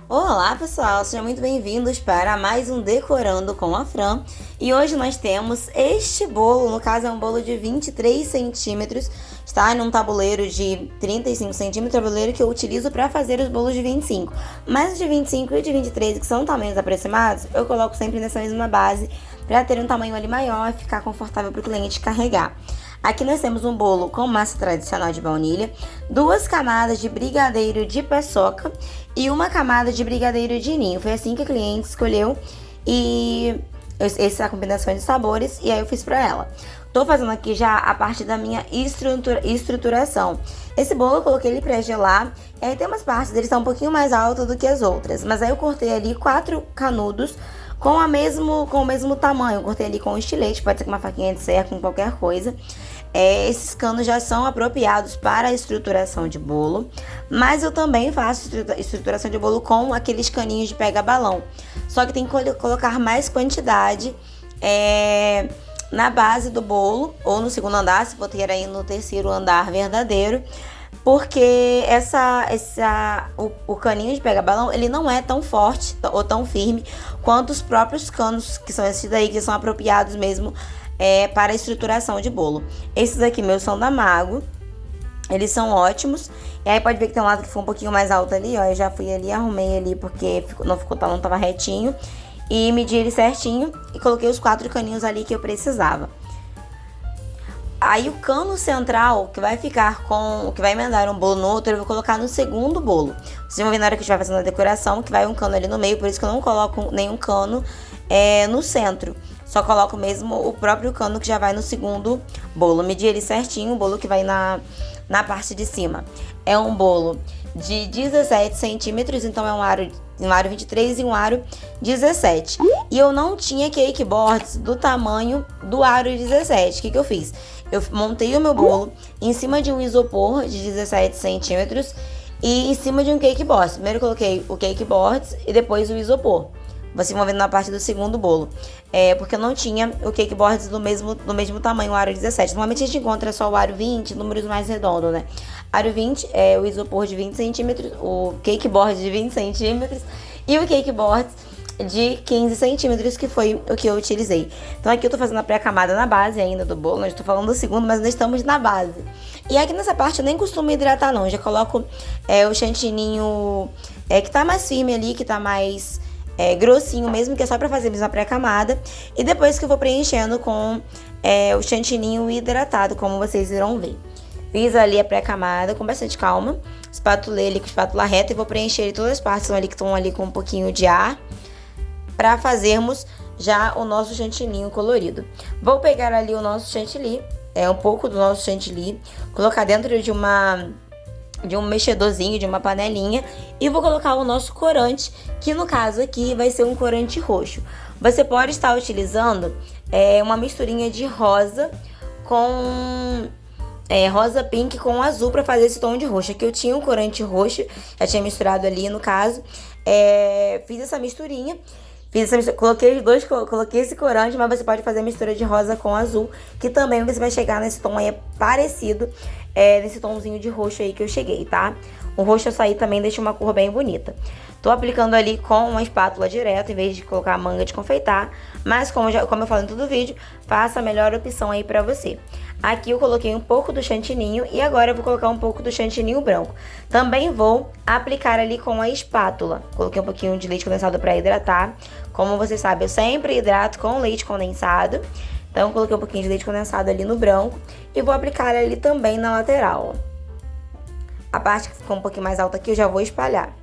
Olá pessoal, sejam muito bem-vindos para mais um Decorando com a Fran. E hoje nós temos este bolo, no caso é um bolo de 23 centímetros, está num tabuleiro de 35 centímetros, tabuleiro que eu utilizo para fazer os bolos de 25. Mas os de 25 e de 23, que são tamanhos aproximados, eu coloco sempre nessa mesma base para ter um tamanho ali maior e ficar confortável para o cliente carregar. Aqui nós temos um bolo com massa tradicional de baunilha, 2 camadas de brigadeiro de paçoca e 1 camada de brigadeiro de ninho. Foi assim que a cliente escolheu e essa é a combinação de sabores e aí eu fiz pra ela. Tô fazendo aqui já a parte da minha estruturação. Esse bolo eu coloquei ele pra gelar, e aí tem umas partes dele que são um pouquinho mais altas do que as outras, mas aí eu cortei ali 4 canudos com o mesmo tamanho. Eu cortei ali com estilete, pode ser com uma faquinha de serra, com qualquer coisa. Esses canos já são apropriados para a estruturação de bolo, mas eu também faço estruturação de bolo com aqueles caninhos de pega-balão. Só que tem que colocar mais quantidade na base do bolo, ou no segundo andar, se for ter aí no terceiro andar verdadeiro, porque o caninho de pega-balão, ele não é tão forte ou tão firme quanto os próprios canos, que são esses daí, que são apropriados mesmo para a estruturação de bolo. Esses aqui meus são da Mago, eles são ótimos. E aí pode ver que tem um lado que ficou um pouquinho mais alto ali, ó. Eu já fui ali, arrumei ali porque não tava retinho, e medi ele certinho e coloquei os 4 caninhos ali que eu precisava. Aí o cano central, que vai emendar um bolo no outro, eu vou colocar no segundo bolo. Vocês vão ver na hora que a gente vai fazendo a decoração que vai um cano ali no meio, por isso que eu não coloco nenhum cano no centro. Só coloco mesmo o próprio cano que já vai no segundo bolo. Medi ele certinho, o bolo que vai na parte de cima. É um bolo de 17 centímetros, então é um aro 23 e um aro 17. E eu não tinha cake boards do tamanho do aro 17. O que eu fiz? Eu montei o meu bolo em cima de um isopor de 17 centímetros e em cima de um cake board. Primeiro eu coloquei o cake boards e depois o isopor. Vocês vão vendo na parte do segundo bolo. Porque eu não tinha o cake boards do mesmo tamanho, o aro 17. Normalmente a gente encontra só o aro 20, números mais redondos, né? Aro 20 é o isopor de 20 centímetros, o cake board de 20 centímetros e o cake board de 15 centímetros, que foi o que eu utilizei. Então aqui eu tô fazendo a pré-camada na base ainda do bolo. Nós tô falando do segundo, mas ainda estamos na base. E aqui nessa parte eu nem costumo hidratar não. Eu já coloco o chantininho que tá mais firme ali, que tá mais grossinho mesmo, que é só pra fazer mesmo a pré-camada. E depois que eu vou preenchendo com o chantininho hidratado, como vocês irão ver. Fiz ali a pré-camada com bastante calma. Espatulei ali com espátula reta e vou preencher todas as partes que estão ali com um pouquinho de ar, para fazermos já o nosso chantininho colorido. Vou pegar ali o nosso chantilly, um pouco do nosso chantilly, colocar dentro de um mexedorzinho, de uma panelinha, e vou colocar o nosso corante, que no caso aqui vai ser um corante roxo. Você pode estar utilizando uma misturinha de rosa com rosa pink com azul para fazer esse tom de roxo. Aqui eu tinha um corante roxo, já tinha misturado ali no caso. Fiz essa misturinha. Coloquei os dois, coloquei esse corante, mas você pode fazer a mistura de rosa com azul, que também você vai chegar nesse tom aí parecido, nesse tomzinho de roxo aí que eu cheguei, tá? O roxo açaí também deixa uma cor bem bonita. Tô aplicando ali com uma espátula direto, em vez de colocar a manga de confeitar, mas como eu falo em todo vídeo, faça a melhor opção aí pra você. Aqui eu coloquei um pouco do chantininho e agora eu vou colocar um pouco do chantininho branco. Também vou aplicar ali com a espátula. Coloquei um pouquinho de leite condensado para hidratar. Como você sabe, eu sempre hidrato com leite condensado. Então, eu coloquei um pouquinho de leite condensado ali no branco e vou aplicar ali também na lateral. A parte que ficou um pouquinho mais alta aqui eu já vou espalhar.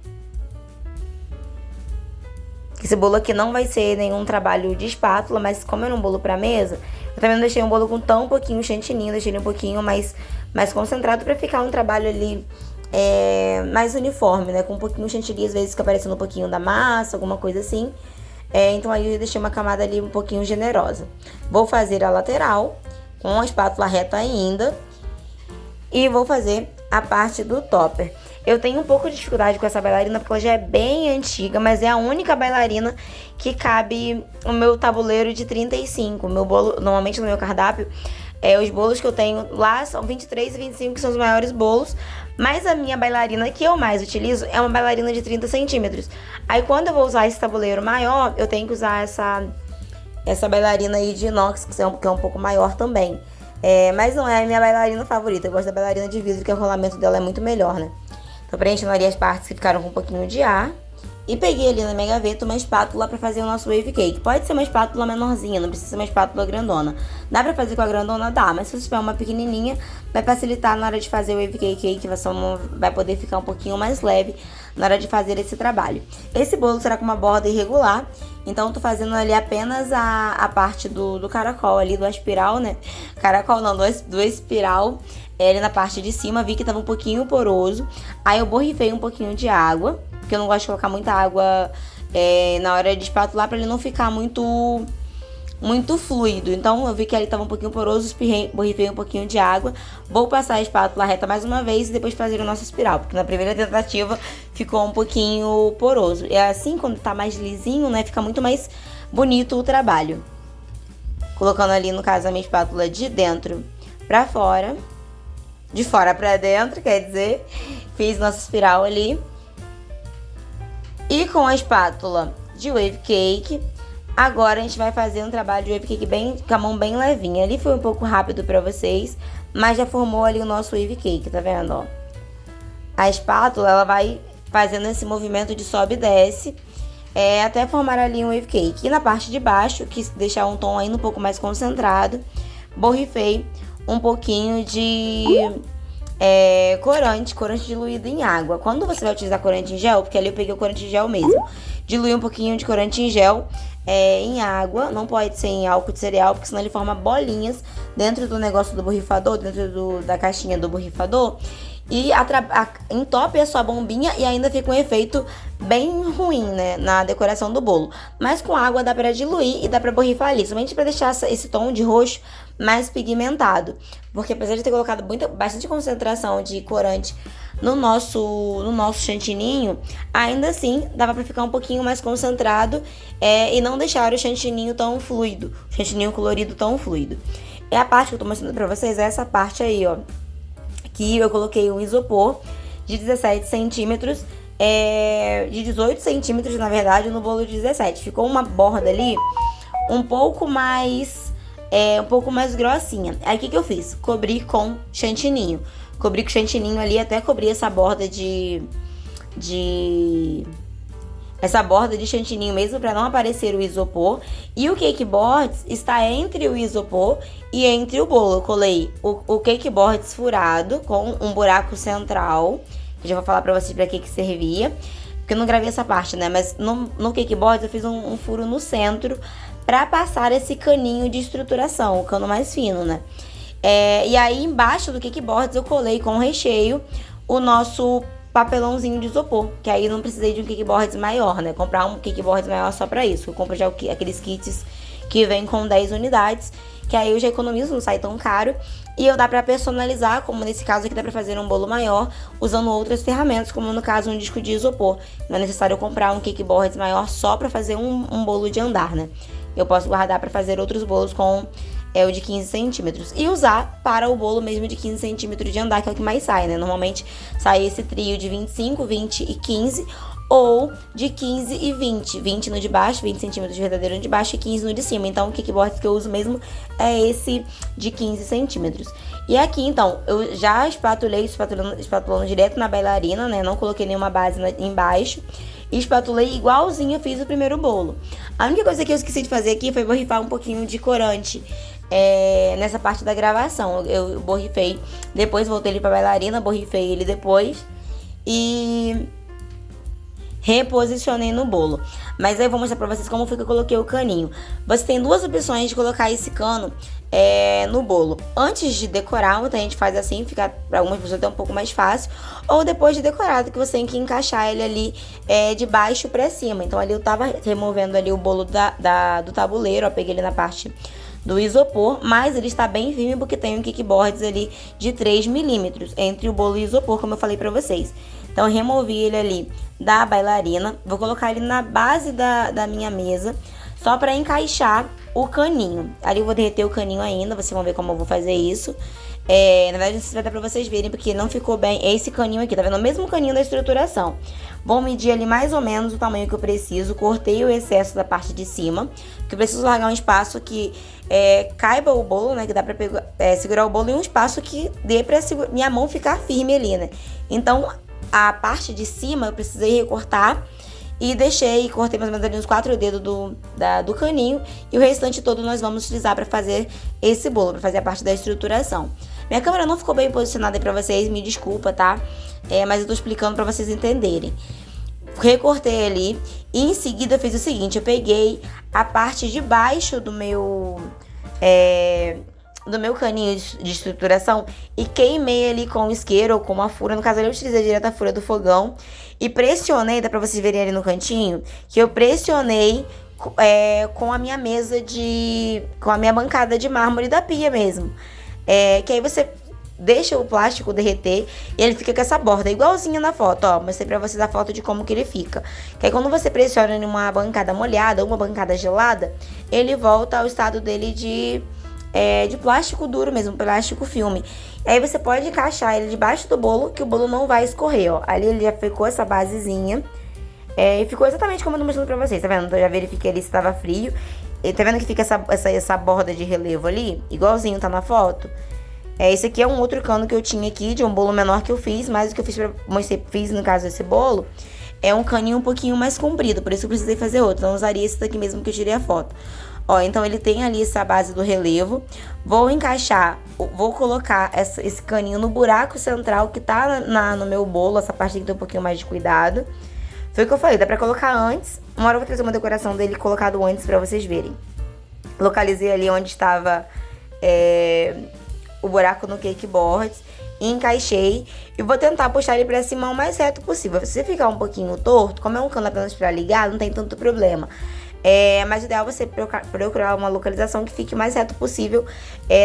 Esse bolo aqui não vai ser nenhum trabalho de espátula, mas como era um bolo pra mesa, eu também não deixei um bolo com tão pouquinho chantininho, deixei ele um pouquinho mais concentrado pra ficar um trabalho ali mais uniforme, né? Com um pouquinho chantilly, às vezes fica aparecendo um pouquinho da massa, alguma coisa assim. Então aí eu deixei uma camada ali um pouquinho generosa. Vou fazer a lateral com a espátula reta ainda e vou fazer a parte do topper. Eu tenho um pouco de dificuldade com essa bailarina porque ela já é bem antiga, mas é a única bailarina que cabe o meu tabuleiro de 35. Meu bolo, normalmente no meu cardápio, os bolos que eu tenho lá são 23 e 25, que são os maiores bolos, Mas a minha bailarina que eu mais utilizo é uma bailarina de 30 centímetros. Aí quando eu vou usar esse tabuleiro maior, eu tenho que usar essa bailarina aí de inox, que é um pouco maior também. Mas não é a minha bailarina favorita. Eu gosto da bailarina de vidro, que o rolamento dela é muito melhor, né? Tô preenchendo ali as partes que ficaram com um pouquinho de ar. E peguei ali na minha gaveta uma espátula pra fazer o nosso wave cake. Pode ser uma espátula menorzinha, não precisa ser uma espátula grandona. Dá pra fazer com a grandona? Dá, mas se você tiver uma pequenininha, vai facilitar na hora de fazer o wave cake aí, que você vai poder ficar um pouquinho mais leve na hora de fazer esse trabalho. Esse bolo será com uma borda irregular, então tô fazendo ali apenas a parte do caracol ali, do espiral, né? Caracol não, do espiral. Ali na parte de cima, vi que tava um pouquinho poroso. Aí eu borrifei um pouquinho de água, porque eu não gosto de colocar muita água na hora de espatular, pra ele não ficar muito fluido. Então eu vi que ali tava um pouquinho poroso, borrifei um pouquinho de água. Vou passar a espátula reta mais uma vez e depois fazer o nosso espiral, porque na primeira tentativa ficou um pouquinho poroso. É assim, quando tá mais lisinho, né, fica muito mais bonito o trabalho. Colocando ali, no caso, a minha espátula de dentro pra fora. De fora pra dentro, quer dizer, fiz nossa espiral ali. E com a espátula de wave cake, agora a gente vai fazer um trabalho de wave cake com a mão bem levinha. Ali foi um pouco rápido pra vocês, mas já formou ali o nosso wave cake, tá vendo, ó? A espátula, ela vai fazendo esse movimento de sobe e desce, até formar ali um wave cake. E na parte de baixo, quis deixar um tom ainda um pouco mais concentrado, borrifei um pouquinho de corante diluído em água. Quando você vai utilizar corante em gel, porque ali eu peguei o corante em gel mesmo, dilui um pouquinho de corante em gel em água, não pode ser em álcool de cereal, porque senão ele forma bolinhas dentro do negócio do borrifador, dentro da caixinha do borrifador, e entope a sua bombinha e ainda fica um efeito bem ruim, né, na decoração do bolo. Mas com água dá pra diluir e dá pra borrifar ali, somente pra deixar esse tom de roxo mais pigmentado. Porque apesar de ter colocado bastante concentração de corante no nosso chantininho, ainda assim dava pra ficar um pouquinho mais concentrado e não deixar o chantininho tão fluido, o chantininho colorido tão fluido. E a parte que eu tô mostrando pra vocês é essa parte aí, ó, que eu coloquei um isopor de 17 centímetros, de 18 centímetros, na verdade, no bolo de 17. Ficou uma borda ali um pouco mais grossinha. Aí o que eu fiz? Cobri com chantininho. Cobri com chantininho ali, até cobri essa borda essa borda de chantininho mesmo, para não aparecer o isopor. E o cake boards está entre o isopor e entre o bolo. Eu colei o cake boards furado com um buraco central. Eu já vou falar pra vocês pra que servia, porque eu não gravei essa parte, né? Mas no cake boards eu fiz um furo no centro pra passar esse caninho de estruturação, o cano mais fino, né? E aí embaixo do cake boards eu colei com recheio o nosso papelãozinho de isopor, que aí não precisei de um cake boards maior, né? Comprar um cake boards maior só pra isso. Eu compro já aqueles kits que vem com 10 unidades, que aí eu já economizo, não sai tão caro. E dá pra personalizar, como nesse caso aqui dá pra fazer um bolo maior, usando outras ferramentas, como no caso um disco de isopor. Não é necessário eu comprar um cake boards maior só pra fazer um bolo de andar, né? Eu posso guardar pra fazer outros bolos com o de 15 centímetros. E usar para o bolo mesmo de 15 centímetros de andar, que é o que mais sai, né? Normalmente sai esse trio de 25, 20 e 15, ou de 15 e 20. 20 no de baixo, 20 centímetros de verdadeiro no de baixo e 15 no de cima. Então o kickboard que eu uso mesmo é esse de 15 centímetros. E aqui, então, eu já espatulando direto na bailarina, né? Não coloquei nenhuma base embaixo. E espatulei igualzinho eu fiz o primeiro bolo. A única coisa que eu esqueci de fazer aqui foi borrifar um pouquinho de corante nessa parte da gravação. Eu borrifei, depois voltei ele pra bailarina, borrifei ele depois e reposicionei no bolo. Mas aí eu vou mostrar pra vocês como foi que eu coloquei o caninho. Você tem duas opções de colocar esse cano no bolo. Antes de decorar, muita gente faz assim, fica pra algumas pessoas até um pouco mais fácil. Ou depois de decorado, que você tem que encaixar ele ali de baixo pra cima. Então ali eu tava removendo ali o bolo do tabuleiro, ó, peguei ele na parte do isopor, mas ele está bem firme porque tem um kickboards ali de 3 milímetros entre o bolo e o isopor, como eu falei pra vocês. Então eu removi ele ali da bailarina, vou colocar ele na base da minha mesa, só pra encaixar o caninho. Ali eu vou derreter o caninho ainda, vocês vão ver como eu vou fazer isso. Na verdade, isso vai dar pra vocês verem, porque não ficou bem esse caninho aqui, tá vendo? O mesmo caninho da estruturação. Vou medir ali mais ou menos o tamanho que eu preciso. Cortei o excesso da parte de cima, porque eu preciso largar um espaço que caiba o bolo, né? Que dá pra segurar o bolo em um espaço que dê pra minha mão ficar firme ali, né? Então, a parte de cima eu precisei recortar. E cortei mais ou menos ali uns 4 dedos do caninho. E o restante todo nós vamos utilizar para fazer esse bolo, para fazer a parte da estruturação. Minha câmera não ficou bem posicionada aí pra vocês, me desculpa, tá? Mas eu tô explicando pra vocês entenderem. Recortei ali e em seguida eu fiz o seguinte, eu peguei a parte de baixo do meu caninho de estruturação e queimei ali com o isqueiro ou com uma fura. No caso ali eu utilizei direto a fura do fogão e pressionei, dá pra vocês verem ali no cantinho, que eu pressionei com a minha com a minha bancada de mármore da pia mesmo. Que aí você deixa o plástico derreter e ele fica com essa borda, igualzinha na foto, ó. Mostrei pra vocês a foto de como que ele fica. Que aí quando você pressiona em uma bancada molhada ou uma bancada gelada, ele volta ao estado dele de plástico duro mesmo, plástico filme. Aí você pode encaixar ele debaixo do bolo, que o bolo não vai escorrer, ó. Ali ele já ficou essa basezinha. E ficou exatamente como eu tô mostrando pra vocês, tá vendo? Eu já verifiquei ali se tava frio. E tá vendo que fica essa borda de relevo ali? Igualzinho tá na foto. Esse aqui é um outro cano que eu tinha aqui, de um bolo menor que eu fiz. Mas o que eu fiz no caso desse bolo, é um caninho um pouquinho mais comprido. Por isso eu precisei fazer outro. Então eu usaria esse daqui mesmo que eu tirei a foto. Ó, então ele tem ali essa base do relevo. Vou colocar esse caninho no buraco central que tá no meu bolo. Essa parte tem que ter um pouquinho mais de cuidado. Foi o que eu falei, dá pra colocar antes. Uma hora eu vou trazer uma decoração dele colocado antes pra vocês verem. Localizei ali onde estava o buraco no cake board. Encaixei e vou tentar puxar ele pra cima o mais reto possível. Se você ficar um pouquinho torto, como é um cano apenas pra ligar, não tem tanto problema. Mas o ideal é você procurar uma localização que fique o mais reto possível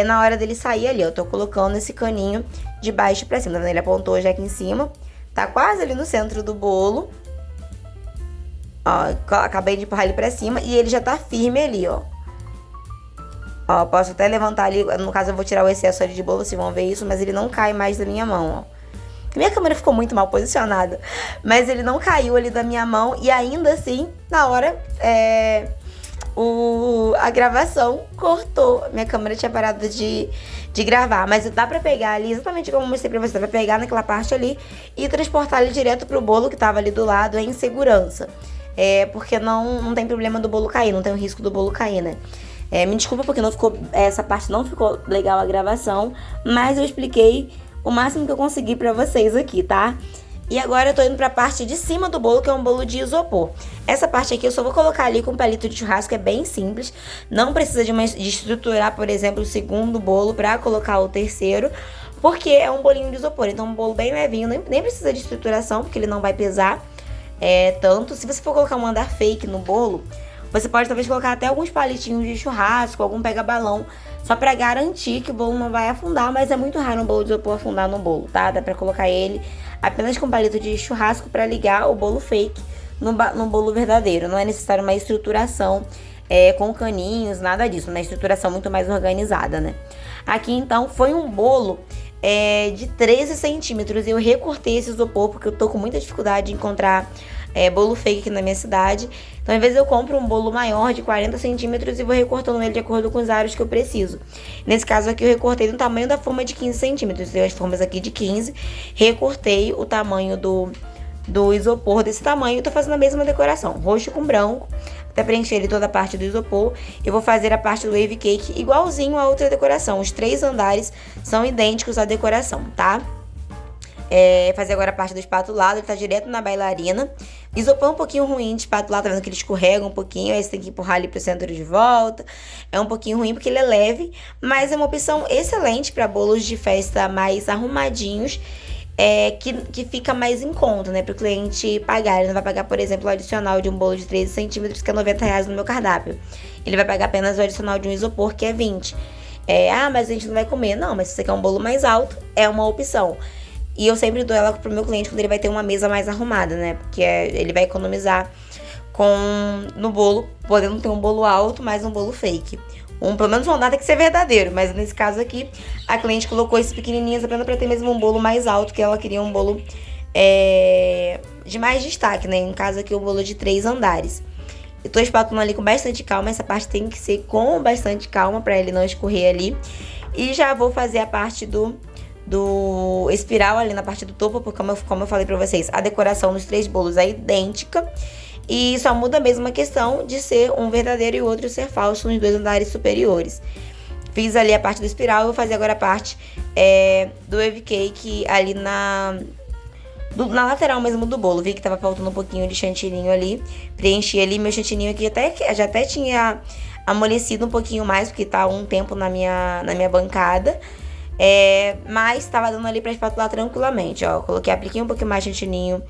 na hora dele sair ali. Eu tô colocando esse caninho de baixo pra cima, tá vendo? Ele apontou já aqui em cima. Tá quase ali no centro do bolo. Ó, acabei de empurrar ele pra cima e ele já tá firme ali, ó. Ó, posso até levantar ali, no caso eu vou tirar o excesso ali de bolo, vocês vão ver isso, mas ele não cai mais da minha mão, ó. Minha câmera ficou muito mal posicionada, mas ele não caiu ali da minha mão e ainda assim, na hora, a gravação cortou. Minha câmera tinha parado de gravar, mas dá pra pegar ali, exatamente como eu mostrei pra você, dá pra pegar naquela parte ali e transportar ele direto pro bolo que tava ali do lado em segurança. Porque não tem problema do bolo cair, não tem o risco do bolo cair, né? Me desculpa porque essa parte não ficou legal a gravação, mas eu expliquei o máximo que eu consegui pra vocês aqui, tá? E agora eu tô indo pra parte de cima do bolo, que é um bolo de isopor. Essa parte aqui eu só vou colocar ali com palito de churrasco, é bem simples. Não precisa de estruturar, por exemplo, o segundo bolo pra colocar o terceiro, porque é um bolinho de isopor. Então um bolo bem levinho, nem precisa de estruturação, porque ele não vai pesar tanto. Se você for colocar um andar fake no bolo, você pode talvez colocar até alguns palitinhos de churrasco, algum pega-balão, só pra garantir que o bolo não vai afundar, mas é muito raro um bolo de isopor afundar no bolo, tá? Dá pra colocar ele apenas com palito de churrasco pra ligar o bolo fake no bolo verdadeiro. Não é necessário uma estruturação com caninhos, nada disso, uma estruturação muito mais organizada, né? Aqui então foi um bolo de 13 centímetros. Eu recortei esse isopor porque eu tô com muita dificuldade de encontrar bolo fake aqui na minha cidade. Então, às vezes eu compro um bolo maior de 40 centímetros e vou recortando ele de acordo com os aros que eu preciso. Nesse caso aqui eu recortei no tamanho da forma de 15 centímetros. Tenho as formas aqui de 15. Recortei o tamanho do isopor desse tamanho e tô fazendo a mesma decoração. Roxo com branco. Até preencher ele toda a parte do isopor. Eu vou fazer a parte do wave cake igualzinho a outra decoração. Os 3 andares são idênticos à decoração, tá? Fazer agora a parte do espatulado, ele tá direto na bailarina. Isopor é um pouquinho ruim de espatulado, tá vendo que ele escorrega um pouquinho, aí você tem que empurrar ali pro centro de volta. É um pouquinho ruim porque ele é leve, mas é uma opção excelente para bolos de festa mais arrumadinhos, que fica mais em conta, né, pro cliente pagar. Ele não vai pagar, por exemplo, o adicional de um bolo de 13 centímetros, que é R$90 no meu cardápio. Ele vai pagar apenas o adicional de um isopor, que é 20. Mas a gente não vai comer. Não, mas se você quer um bolo mais alto, é uma opção. E eu sempre dou ela pro meu cliente quando ele vai ter uma mesa mais arrumada, né? Porque ele vai economizar no bolo, podendo ter um bolo alto, mais um bolo fake. pelo menos um andar tem que ser verdadeiro, mas nesse caso aqui, a cliente colocou esses pequenininhos apenas para ter mesmo um bolo mais alto, que ela queria um bolo de mais destaque, né? No caso aqui, um bolo de 3 andares. Eu tô espatulando ali com bastante calma, essa parte tem que ser com bastante calma para ele não escorrer ali. E já vou fazer a parte do espiral ali na parte do topo, porque como eu falei pra vocês, a decoração dos 3 bolos é idêntica. E só muda mesmo a questão de ser um verdadeiro e o outro ser falso nos 2 andares superiores. Fiz ali a parte do espiral, eu vou fazer agora a parte do wave cake ali na lateral mesmo do bolo. Vi que tava faltando um pouquinho de chantininho ali. Preenchi ali meu chantininho aqui, já até tinha amolecido um pouquinho mais, porque tá um tempo na minha bancada. Mas tava dando ali pra espatular tranquilamente, ó. Apliquei um pouquinho mais de chantininho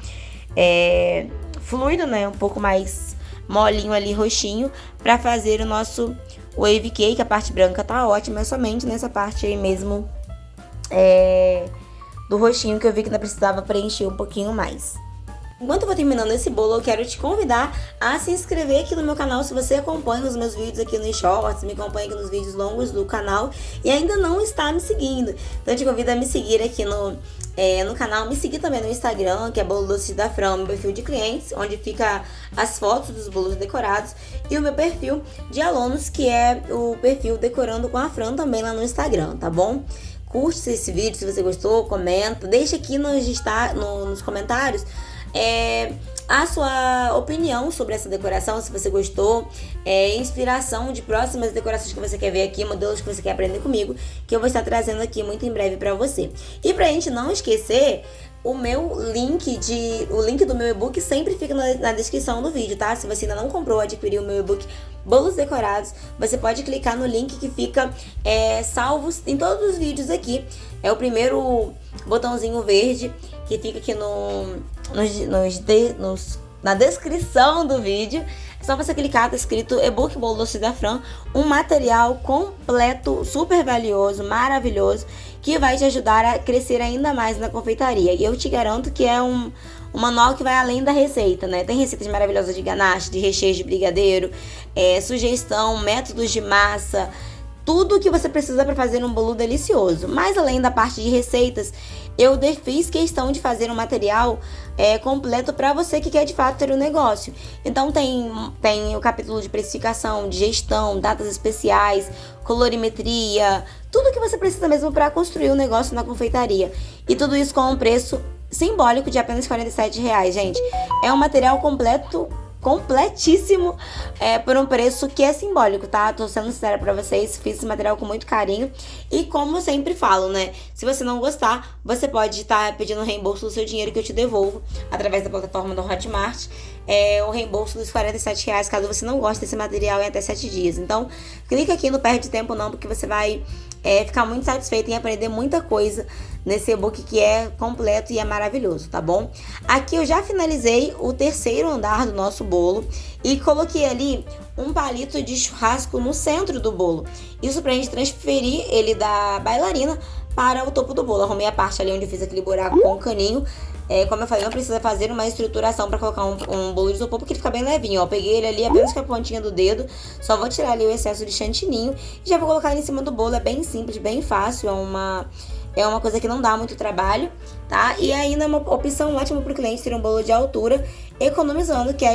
fluido, né? Um pouco mais molinho ali, roxinho, pra fazer o nosso wave cake. A parte branca tá ótima, é somente nessa parte aí mesmo do roxinho que eu vi que ainda precisava preencher um pouquinho mais. Enquanto eu vou terminando esse bolo, eu quero te convidar a se inscrever aqui no meu canal se você acompanha os meus vídeos aqui nos shorts, me acompanha aqui nos vídeos longos do canal e ainda não está me seguindo. Então eu te convido a me seguir aqui no canal, me seguir também no Instagram, que é Bolo Doces da Fran, meu perfil de clientes, onde fica as fotos dos bolos decorados, e o meu perfil de alunos, que é o perfil Decorando com a Fran, também lá no Instagram, tá bom? Curte esse vídeo se você gostou, comenta, deixa aqui nos comentários a sua opinião sobre essa decoração, se você gostou, inspiração de próximas decorações que você quer ver aqui, modelos que você quer aprender comigo, que eu vou estar trazendo aqui muito em breve pra você. E pra gente não esquecer, o link do meu e-book sempre fica na descrição do vídeo, tá? Se você ainda não comprou ou adquiriu o meu e-book Bolos Decorados, você pode clicar no link que fica salvo em todos os vídeos aqui. É o primeiro botãozinho verde que fica aqui na descrição do vídeo. É só você clicar, tá escrito e-book Bolo Doces da Fran, um material completo, super valioso, maravilhoso, que vai te ajudar a crescer ainda mais na confeitaria. E eu te garanto que é um manual que vai além da receita, né? Tem receitas maravilhosas de ganache, de recheio de brigadeiro, sugestão, métodos de massa, tudo que você precisa para fazer um bolo delicioso. Mas além da parte de receitas, eu fiz questão de fazer um material completo para você que quer de fato ter um negócio. Então tem o capítulo de precificação, de gestão, datas especiais, colorimetria, tudo que você precisa mesmo para construir um negócio na confeitaria. E tudo isso com um preço simbólico de apenas R$47, gente. É um material completíssimo por um preço que é simbólico, tá? Tô sendo sincera pra vocês, fiz esse material com muito carinho e como eu sempre falo, né? Se você não gostar, você pode estar pedindo o reembolso do seu dinheiro que eu te devolvo através da plataforma do Hotmart. O reembolso dos R$47 caso você não goste desse material em até 7 dias. Então, clica aqui, não perde tempo não, porque você vai ficar muito satisfeito em aprender muita coisa nesse e-book que é completo e é maravilhoso, tá bom? Aqui eu já finalizei o 3º andar do nosso bolo e coloquei ali um palito de churrasco no centro do bolo. Isso pra gente transferir ele da bailarina para o topo do bolo. Arrumei a parte ali onde eu fiz aquele buraco com o caninho. Como eu falei, não precisa fazer uma estruturação para colocar um bolo de isopor, porque ele fica bem levinho, ó. Peguei ele ali apenas com a pontinha do dedo, só vou tirar ali o excesso de chantininho e já vou colocar ele em cima do bolo. É bem simples, bem fácil, é uma coisa que não dá muito trabalho, tá? E ainda é uma opção ótima para o cliente ter um bolo de altura, economizando, que é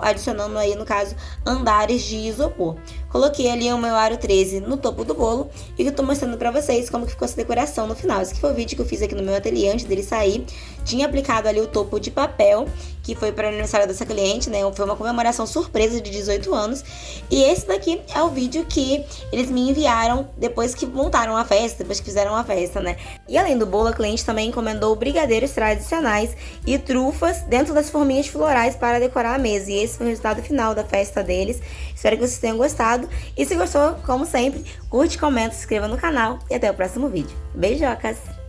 adicionando aí, no caso, andares de isopor. Coloquei ali o meu aro 13 no topo do bolo e eu tô mostrando pra vocês como que ficou essa decoração no final. Esse aqui foi o vídeo que eu fiz aqui no meu ateliê antes dele sair. Tinha aplicado ali o topo de papel, que foi para o aniversário dessa cliente, né? Foi uma comemoração surpresa de 18 anos. E esse daqui é o vídeo que eles me enviaram depois que montaram a festa, depois que fizeram a festa, né? E além do bolo, a cliente também encomendou brigadeiros tradicionais e trufas dentro das forminhas florais para decorar a mesa. E esse foi o resultado final da festa deles. Espero que vocês tenham gostado. E se gostou, como sempre, curte, comenta, se inscreva no canal e até o próximo vídeo. Beijocas!